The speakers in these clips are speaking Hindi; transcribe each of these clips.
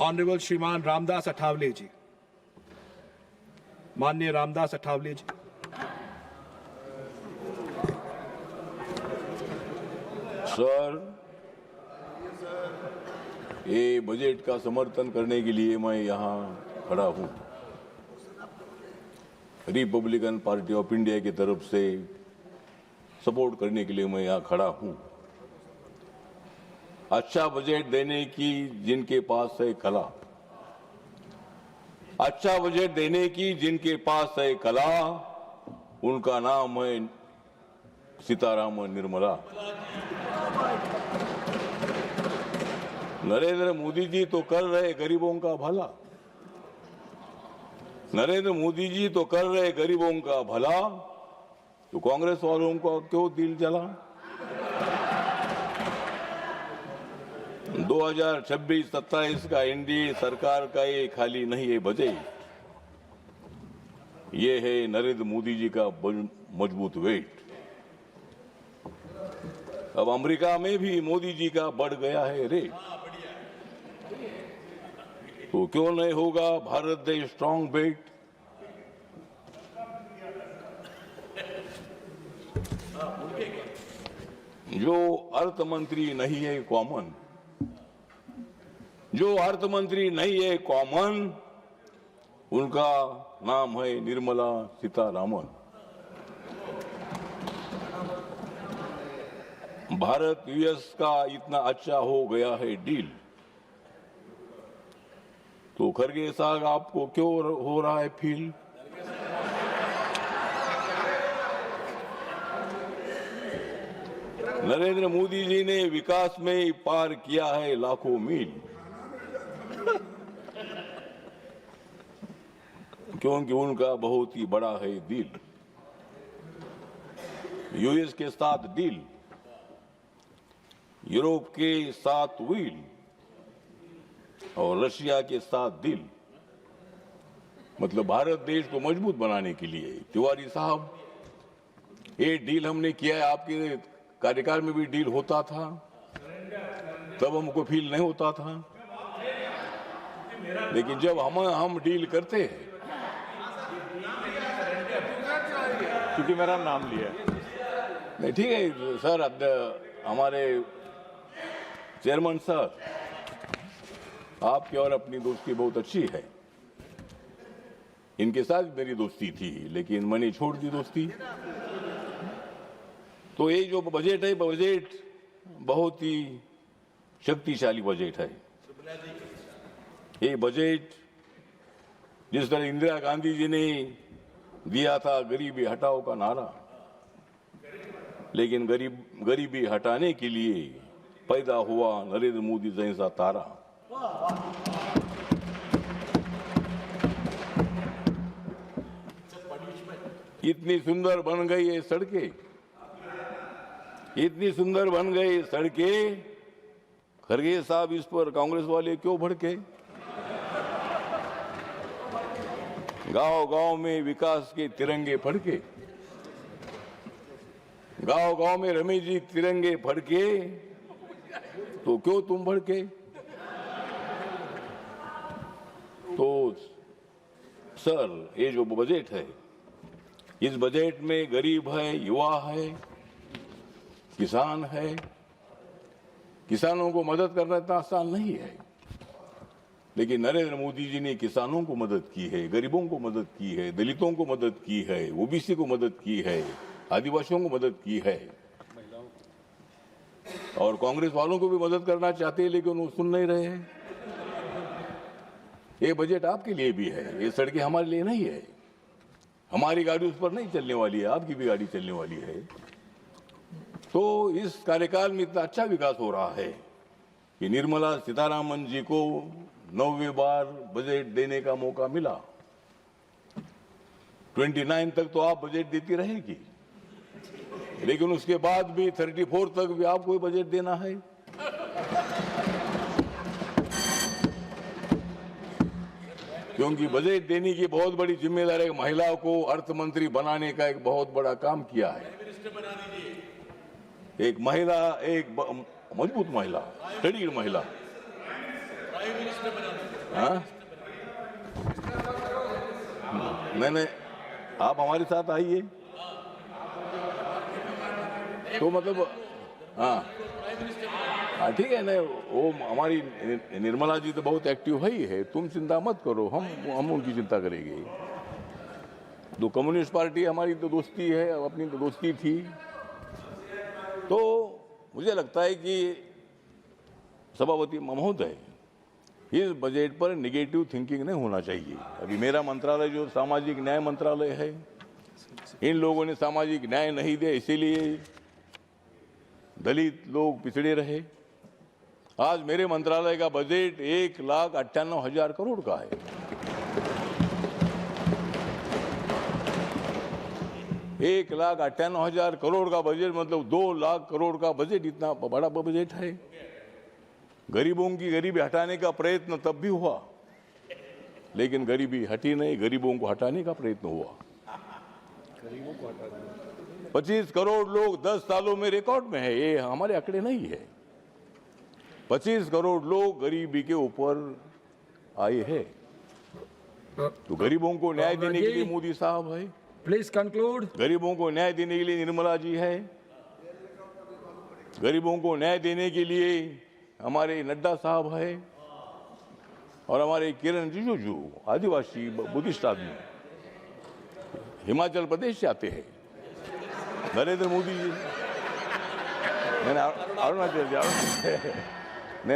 ऑनरेबल श्रीमान रामदास अठावले जी। माननीय रामदास अठावले जी। सर, ये बजट का समर्थन करने के लिए मैं यहाँ खड़ा हूँ। रिपब्लिकन पार्टी ऑफ इंडिया की तरफ से सपोर्ट करने के लिए मैं यहाँ खड़ा हूँ। अच्छा बजट देने की जिनके पास है कला, अच्छा बजट देने की जिनके पास है कला, उनका नाम है सीताराम निर्मला। नरेंद्र मोदी जी तो कर रहे गरीबों का भला, नरेंद्र मोदी जी तो कर रहे गरीबों का भला, तो कांग्रेस वालों का क्यों दिल जला। 2026-27 का एनडीए सरकार का ये खाली नहीं है बजट, ये है नरेंद्र मोदी जी का मजबूत वेट। अब अमेरिका में भी मोदी जी का बढ़ गया है रेट, तो क्यों नहीं होगा भारत देश स्ट्रांग वेट। जो अर्थ मंत्री नहीं है कॉमन, जो अर्थ मंत्री नहीं है कॉमन, उनका नाम है निर्मला सीतारामन। भारत यूएस का इतना अच्छा हो गया है डील, तो खरगे साहब आपको क्यों हो रहा है फील। नरेंद्र मोदी जी ने विकास में पार किया है लाखों मील, क्योंकि उनका बहुत ही बड़ा है दिल। यूएस के साथ डील, यूरोप के साथ व्हील और रशिया के साथ दिल, मतलब भारत देश को मजबूत बनाने के लिए। तिवारी साहब, ये डील हमने किया है, आपके कार्यकाल में भी डील होता था, तब हमको फील नहीं होता था, लेकिन जब हम डील करते हैं, क्योंकि मेरा नाम लिया नहीं ठीक है सर, हमारे चेयरमैन सर, आपकी और अपनी दोस्ती बहुत अच्छी है। इनके साथ मेरी दोस्ती थी, लेकिन मैंने छोड़ दी दोस्ती। तो ये जो बजट है, बजट बहुत ही शक्तिशाली बजट है। ये बजट जिस तरह इंदिरा गांधी जी ने दिया था गरीबी हटाओ का नारा, लेकिन गरीबी हटाने के लिए पैदा हुआ नरेंद्र मोदी जैसा तारा। इतनी सुंदर बन गई ये सड़कें, इतनी सुंदर बन गई सड़कें, खरगे साहब इस पर कांग्रेस वाले क्यों भड़के। गांव-गांव में विकास के तिरंगे फड़के, गांव-गांव में रमेश जी तिरंगे फड़के, तो क्यों तुम भड़के। तो सर, ये जो बजट है, इस बजट में गरीब है, युवा है, किसान है। किसानों को मदद करना इतना आसान नहीं है, लेकिन नरेंद्र मोदी जी ने किसानों को मदद की है, गरीबों को मदद की है, दलितों को मदद की है, ओबीसी को मदद की है, आदिवासियों को मदद की है, और कांग्रेस वालों को भी मदद करना चाहते हैं, लेकिन वो सुन नहीं रहे हैं। ये बजट आपके लिए भी है, ये सड़कें हमारे लिए नहीं है। हमारी गाड़ी उस पर नहीं चलने वाली है, आपकी भी गाड़ी चलने वाली है। तो इस कार्यकाल में इतना अच्छा विकास हो रहा है कि निर्मला सीतारामन जी को 9वीं बार बजट देने का मौका मिला। 29 तक तो आप बजट देती रहेगी, लेकिन उसके बाद भी 34 तक भी आपको बजट देना है। क्योंकि बजट देने की बहुत बड़ी जिम्मेदारी है। महिला को अर्थ मंत्री बनाने का एक बहुत बड़ा काम किया है। एक महिला, एक मजबूत महिला, स्टडीड महिला, हाँ? मैंने आप हमारे साथ आइए तो मतलब हाँ ठीक है ना। वो हमारी निर्मला जी तो बहुत एक्टिव है ही है, तुम चिंता मत करो, हम उनकी चिंता करेंगे। तो कम्युनिस्ट पार्टी हमारी तो दोस्ती है, अपनी तो दोस्ती थी। तो मुझे लगता है कि सभापति महोदय, इस बजट पर नेगेटिव थिंकिंग नहीं होना चाहिए। अभी मेरा मंत्रालय जो सामाजिक न्याय मंत्रालय है, इन लोगों ने सामाजिक न्याय नहीं दिया, इसीलिए दलित लोग पिछड़े रहे। आज मेरे मंत्रालय का बजट 1,98,000 करोड़ का है। 1,98,000 करोड़ का बजट मतलब 2 लाख करोड़ का बजट, इतना बड़ा बजट है। गरीबों की गरीबी हटाने का प्रयत्न तब भी हुआ, लेकिन गरीबी हटी नहीं, गरीबों को हटाने का प्रयत्न हुआ। 25 करोड़ लोग 10 सालों में रिकॉर्ड में है, ये हमारे आंकड़े नहीं है। 25 करोड़ लोग गरीबी के ऊपर आए हैं। तो गरीबों को न्याय देने के लिए मोदी साहब है, प्लीज कंक्लूड। गरीबों को न्याय देने के लिए निर्मला जी है, गरीबों को न्याय देने के लिए हमारे नड्डा साहब है, और हमारे किरण रिजिजू आदिवासी बुद्धिस्ट आदमी हिमाचल प्रदेश से आते हैं, नरेंद्र मोदी जी। मैंने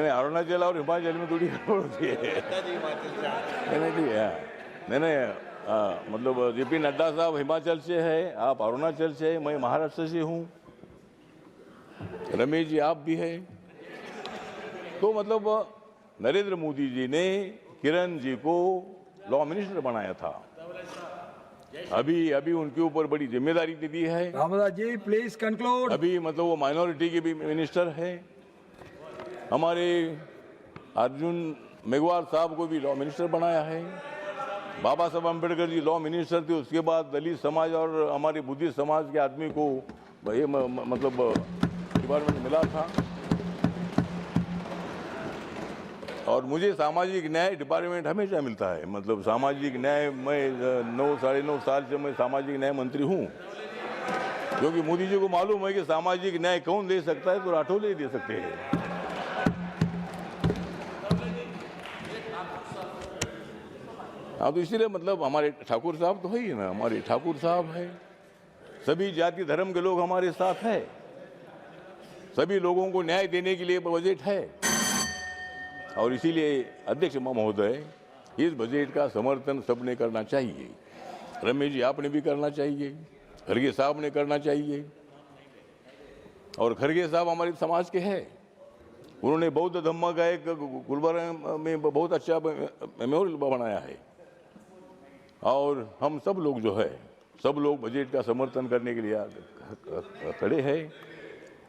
अरुणाचल और हिमाचल में थोड़ी होती है। मैंने मतलब जेपी नड्डा साहब हिमाचल से है, आप अरुणाचल से है, मैं महाराष्ट्र से हूँ, रमेश जी आप भी है। तो मतलब नरेंद्र मोदी जी ने किरण जी को लॉ मिनिस्टर बनाया था, अभी उनके ऊपर बड़ी जिम्मेदारी दे दी है। Ramdas ji please conclude. अभी मतलब वो माइनॉरिटी के भी मिनिस्टर है। हमारे अर्जुन मेघवाल साहब को भी लॉ मिनिस्टर बनाया है। बाबा साहब अम्बेडकर जी लॉ मिनिस्टर थे, उसके बाद दलित समाज और हमारे बुद्धिस्ट समाज के आदमी को ये मतलब डिपार्टमेंट मिला था। और मुझे सामाजिक न्याय डिपार्टमेंट हमेशा मिलता है। मतलब सामाजिक न्याय, मैं 9-9.5 साल से मैं सामाजिक न्याय मंत्री हूँ, क्योंकि मोदी जी को मालूम है कि सामाजिक न्याय कौन दे सकता है, तो राठौर ही दे सकते हैं। हाँ, तो इसीलिए मतलब हमारे ठाकुर साहब तो है ही ना, हमारे ठाकुर साहब है, सभी जाति धर्म के लोग हमारे साथ है, सभी लोगों को न्याय देने के लिए बजट है। और इसीलिए अध्यक्ष महोदय, इस बजट का समर्थन सबने करना चाहिए। रमेश जी आपने भी करना चाहिए, खड़गे साहब ने करना चाहिए। और खड़गे साहब हमारे समाज के हैं, उन्होंने बौद्ध धम्म का एक गुलबर्गा में बहुत अच्छा मेमोरियल बनाया है। और हम सब लोग जो है, सब लोग बजट का समर्थन करने के लिए खड़े हैं।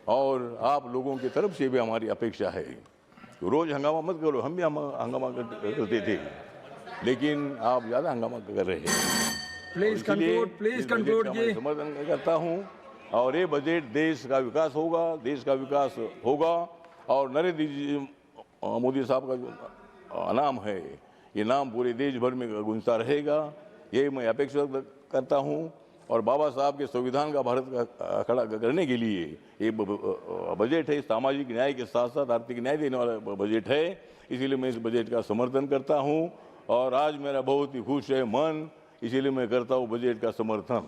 और आप लोगों की तरफ से भी हमारी अपेक्षा है, तो रोज हंगामा मत करो, हम भी हंगामा करते थे, लेकिन आप ज़्यादा हंगामा कर रहे हैं। प्लीज कंक्लूड जी। समर्थन करता हूँ, और ये बजट देश का विकास होगा, देश का विकास होगा। और नरेंद्र मोदी साहब का जो नाम है, ये नाम पूरे देश भर में गूंजता रहेगा, ये मैं अपेक्षा करता हूँ। और बाबा साहब के संविधान का भारत का खड़ा करने के लिए ये बजट है, सामाजिक न्याय के साथ साथ आर्थिक न्याय देने वाला बजट है, इसीलिए मैं इस बजट का समर्थन करता हूँ। और आज मेरा बहुत ही खुश है मन, इसीलिए मैं करता हूँ बजट का समर्थन।